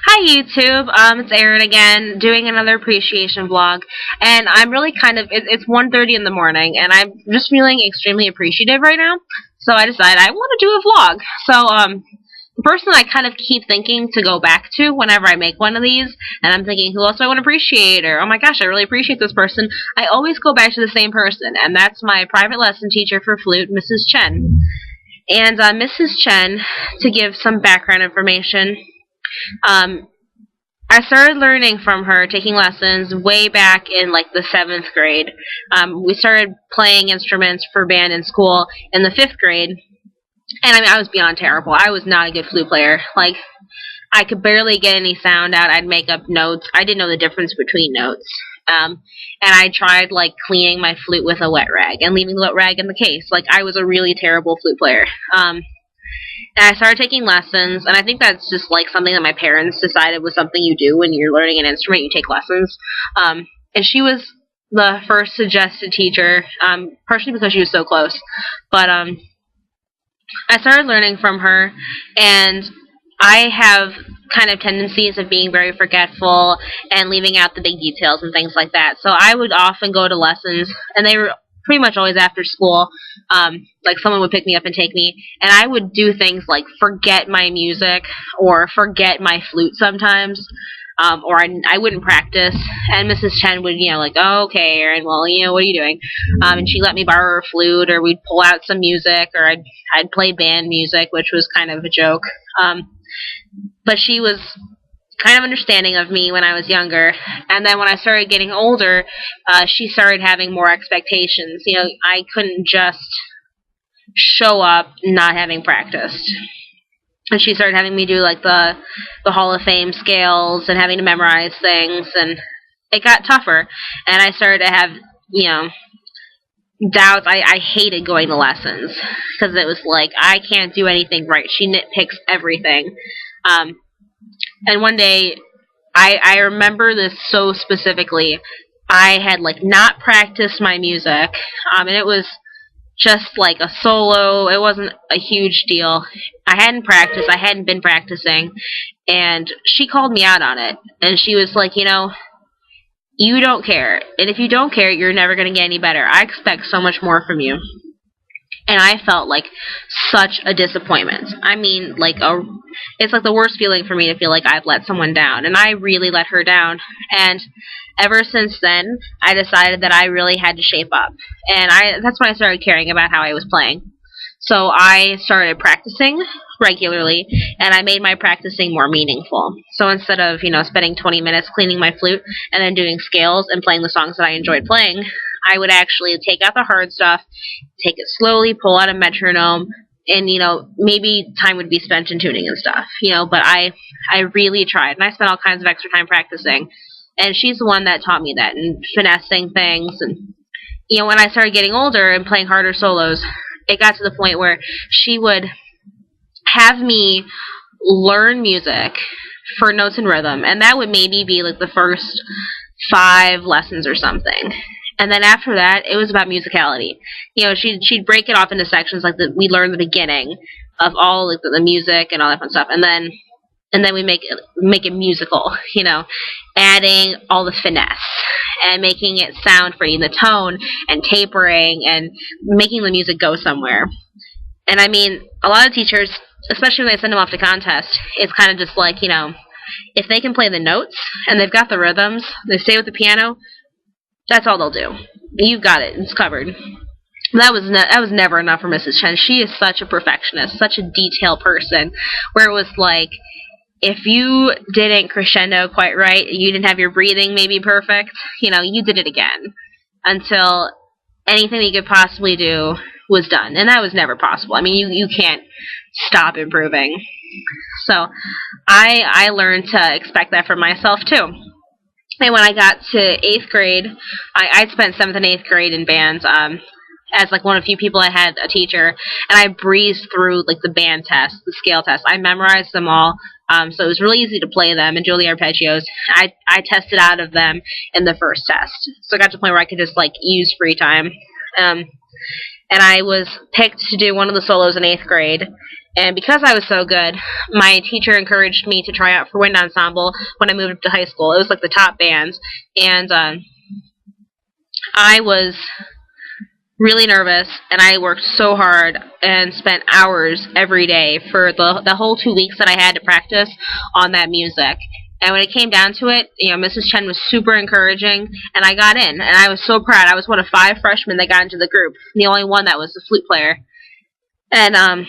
Hi YouTube, it's Erin again, doing another appreciation vlog, and I'm really it's 1:30 in the morning, and I'm just feeling extremely appreciative right now, so I decided I want to do a vlog. The person I kind of keep thinking to go back to whenever I make one of these, and I'm thinking, who else do I want to appreciate, or, oh my gosh, I really appreciate this person, I always go back to the same person, and that's my private lesson teacher for flute, Mrs. Chen. And Mrs. Chen, to give some background information, um, I started learning from her, taking lessons way back in like the 7th grade. We started playing instruments for band in school in the 5th grade, and I mean I was beyond terrible. I was not a good flute player. Like I could barely get any sound out. I'd make up notes. I didn't know the difference between notes. And I tried like cleaning my flute with a wet rag and leaving the wet rag in the case. Like I was a really terrible flute player. And I started taking lessons, and I think that's just like something that my parents decided was something you do when you're learning an instrument. You take lessons. And she was the first suggested teacher, partially because she was so close. But I started learning from her, and I have kind of tendencies of being very forgetful and leaving out the big details and things like that. So I would often go to lessons, and they were pretty much always after school. Like someone would pick me up and take me, and I would do things like forget my music or forget my flute sometimes, or I wouldn't practice. And Mrs. Chen would, like, oh, okay, Erin, well, what are you doing? And she let me borrow her flute, or we'd pull out some music, or I'd play band music, which was kind of a joke. But she was kind of understanding of me when I was younger, and then when I started getting older, she started having more expectations. I couldn't just show up not having practiced, and she started having me do like the Hall of Fame scales and having to memorize things, and it got tougher, and I started to have doubts. I hated going to lessons because it was like I can't do anything right. She nitpicks everything. And one day, I remember this so specifically. I had like not practiced my music, and it was just like a solo. It wasn't a huge deal. I hadn't practiced. I hadn't been practicing, and she called me out on it. And she was like, you don't care, and if you don't care, you're never going to get any better. I expect so much more from you. And I felt like such a disappointment. I mean, it's like the worst feeling for me to feel like I've let someone down. And I really let her down. And ever since then, I decided that I really had to shape up. And that's when I started caring about how I was playing. So I started practicing regularly, and I made my practicing more meaningful. So instead of, spending 20 minutes cleaning my flute and then doing scales and playing the songs that I enjoyed playing, I would actually take out the hard stuff, take it slowly, pull out a metronome, and, maybe time would be spent in tuning and stuff, but I really tried, and I spent all kinds of extra time practicing, and she's the one that taught me that, and finessing things, and, when I started getting older and playing harder solos, it got to the point where she would have me learn music for notes and rhythm, and that would maybe be like the first 5 lessons or something. And then after that, it was about musicality. She'd break it off into sections, like we learned the beginning of all like the music and all that fun stuff, and then we make it musical. Adding all the finesse and making it sound pretty, the tone and tapering and making the music go somewhere. And I mean, a lot of teachers, especially when they send them off to contest, it's kind of just like, if they can play the notes and they've got the rhythms, they stay with the piano, that's all they'll do. You've got it. It's covered. That was never enough for Mrs. Chen. She is such a perfectionist, such a detail person, where it was like, if you didn't crescendo quite right, you didn't have your breathing maybe perfect, you did it again until anything that you could possibly do was done. And that was never possible. I mean, you can't stop improving. So I learned to expect that from myself too. And when I got to 8th grade, I'd spent 7th and 8th grade in bands, as like one of the few people I had a teacher, and I breezed through like the band test, the scale test. I memorized them all, so it was really easy to play them and do the arpeggios. I tested out of them in the first test, so I got to the point where I could just like use free time. And I was picked to do one of the solos in 8th grade, And because I was so good, my teacher encouraged me to try out for wind ensemble when I moved up to high school. It was like the top bands. And I was really nervous, and I worked so hard and spent hours every day for the whole 2 weeks that I had to practice on that music. And when it came down to it, Mrs. Chen was super encouraging, and I got in, and I was so proud. I was one of 5 freshmen that got into the group, the only one that was the flute player. And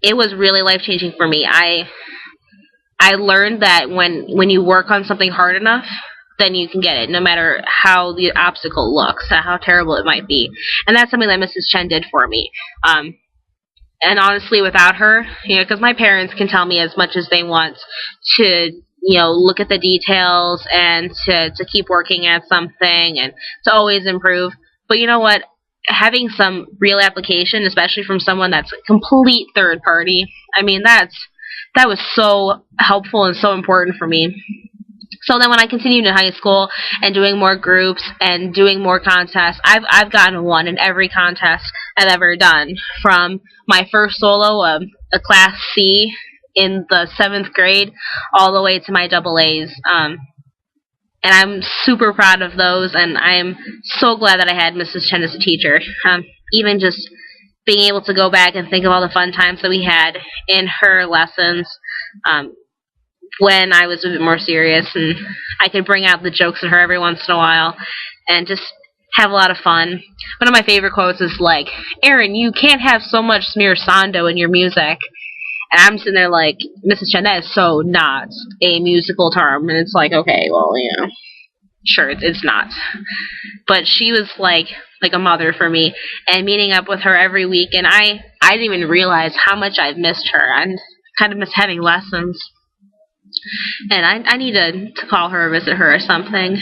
it was really life-changing for me. I learned that when you work on something hard enough, then you can get it, no matter how the obstacle looks, how terrible it might be. And that's something that Mrs. Chen did for me. And honestly, without her, because my parents can tell me as much as they want to, look at the details and to keep working at something and to always improve. But you know what? Having some real application, especially from someone that's a complete third party, I mean, that was so helpful and so important for me. So then when I continued in high school and doing more groups and doing more contests, I've gotten one in every contest I've ever done. From my first solo, a Class C in the 7th grade, all the way to my double A's. And I'm super proud of those, and I'm so glad that I had Mrs. Chen as a teacher. Even just being able to go back and think of all the fun times that we had in her lessons, when I was a bit more serious, and I could bring out the jokes in her every once in a while and just have a lot of fun. One of my favorite quotes is like, "Aaron, you can't have so much smearsando in your music." And I'm sitting there like, "Mrs. Chen, that is so not a musical term." And it's like, okay, well, sure, it's not. But she was like a mother for me, and meeting up with her every week, and I didn't even realize how much I've missed her. I kind of miss having lessons. And I need to call her or visit her or something.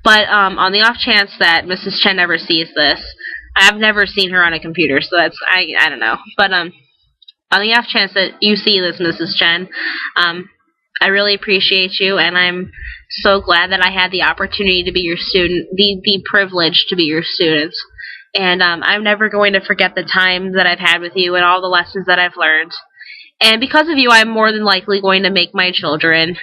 But on the off chance that Mrs. Chen ever sees this, I've never seen her on a computer, so that's, I don't know. But on the off chance that you see this, Mrs. Chen, I really appreciate you, and I'm so glad that I had the opportunity to be your student, the privilege to be your student. And I'm never going to forget the time that I've had with you and all the lessons that I've learned. And because of you, I'm more than likely going to make my children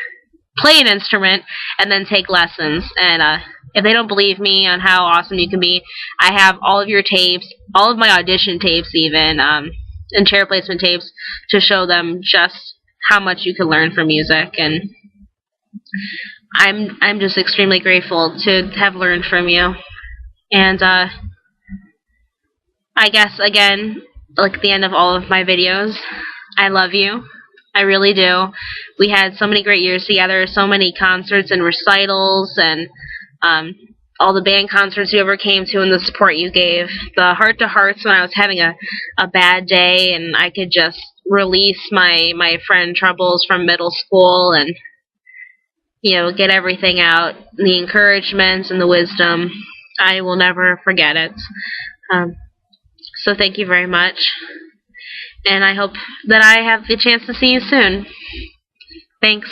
play an instrument and then take lessons. And if they don't believe me on how awesome you can be, I have all of your tapes, all of my audition tapes even, and chair placement tapes to show them just how much you can learn from music. And I'm just extremely grateful to have learned from you. And I guess, again, like at the end of all of my videos, I love you. I really do. We had so many great years together, so many concerts and recitals, and all the band concerts you ever came to and the support you gave. The heart-to-hearts when I was having a bad day and I could just release my friend troubles from middle school and, get everything out. The encouragement and the wisdom. I will never forget it. So thank you very much. And I hope that I have the chance to see you soon. Thanks.